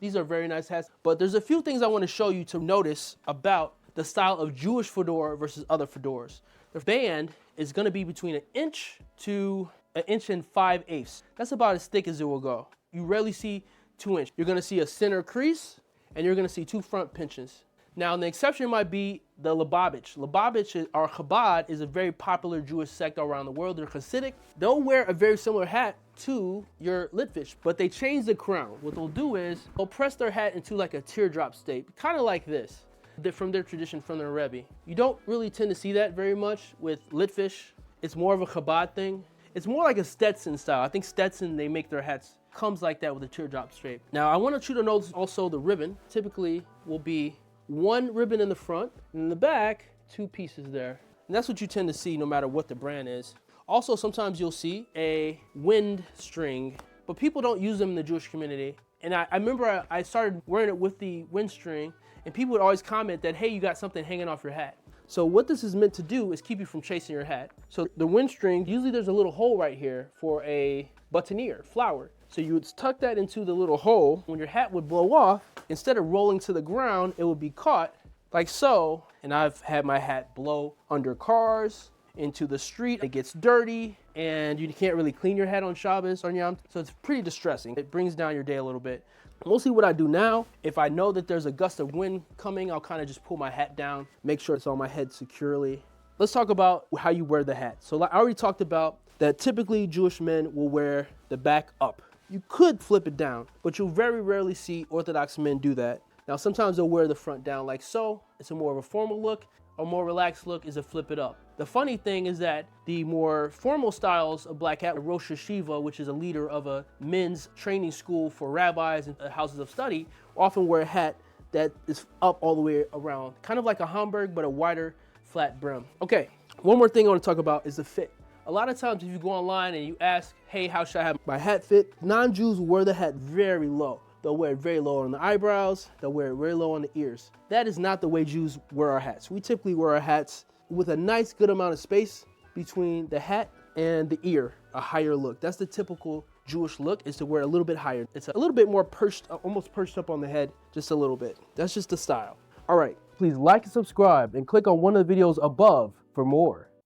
These are very nice hats, but there's a few things I want to show you to notice about the style of Jewish fedora versus other fedoras. The band is going to be between 1 inch to 1 5/8 inches. That's about as thick as it will go. You rarely see 2 inch. You're going to see a center crease, and you're going to see 2 front pinches. Now, the exception might be the Lubavitch. Lubavitch, or Chabad, is a very popular Jewish sect around the world. They're Hasidic. They'll wear a very similar hat to your Litvish, but they change the crown. What they'll do is they'll press their hat into like a teardrop shape, kind of like this, from their tradition, from their Rebbe. You don't really tend to see that very much with Litvish. It's more of a Chabad thing. It's more like a Stetson style. I think Stetson, they make their hats, comes like that with a teardrop shape. Now, I want you to notice also the ribbon typically will be 1 ribbon in the front, and in the back, 2 pieces there. And that's what you tend to see no matter what the brand is. Also, sometimes you'll see a wind string, but people don't use them in the Jewish community. And I remember I started wearing it with the wind string, and people would always comment that, hey, you got something hanging off your hat. So what this is meant to do is keep you from chasing your hat. So the wind string, usually there's a little hole right here for a boutonniere, flower. So you would tuck that into the little hole. When your hat would blow off, instead of rolling to the ground, it would be caught like so. And I've had my hat blow under cars, into the street. It gets dirty, and you can't really clean your hat on Shabbos or Yom. So it's pretty distressing. It brings down your day a little bit. Mostly what I do now, if I know that there's a gust of wind coming, I'll kind of just pull my hat down, make sure it's on my head securely. Let's talk about how you wear the hat. So I already talked about that typically Jewish men will wear the back up. You could flip it down, but you'll very rarely see Orthodox men do that. Now, sometimes they'll wear the front down like so. It's a more of a formal look. A more relaxed look is a flip it up. The funny thing is that the more formal styles of black hat, Rosh Hashiva, which is a leader of a men's training school for rabbis and houses of study, often wear a hat that is up all the way around, kind of like a Hamburg, but a wider flat brim. Okay, one more thing I want to talk about is the fit. A lot of times if you go online and you ask, hey, how should I have my hat fit? Non-Jews wear the hat very low. They'll wear it very low on the eyebrows. They'll wear it very low on the ears. That is not the way Jews wear our hats. We typically wear our hats with a nice good amount of space between the hat and the ear, a higher look. That's the typical Jewish look, is to wear a little bit higher. It's a little bit more perched, almost perched up on the head, just a little bit. That's just the style. All right, please like and subscribe and click on one of the videos above for more.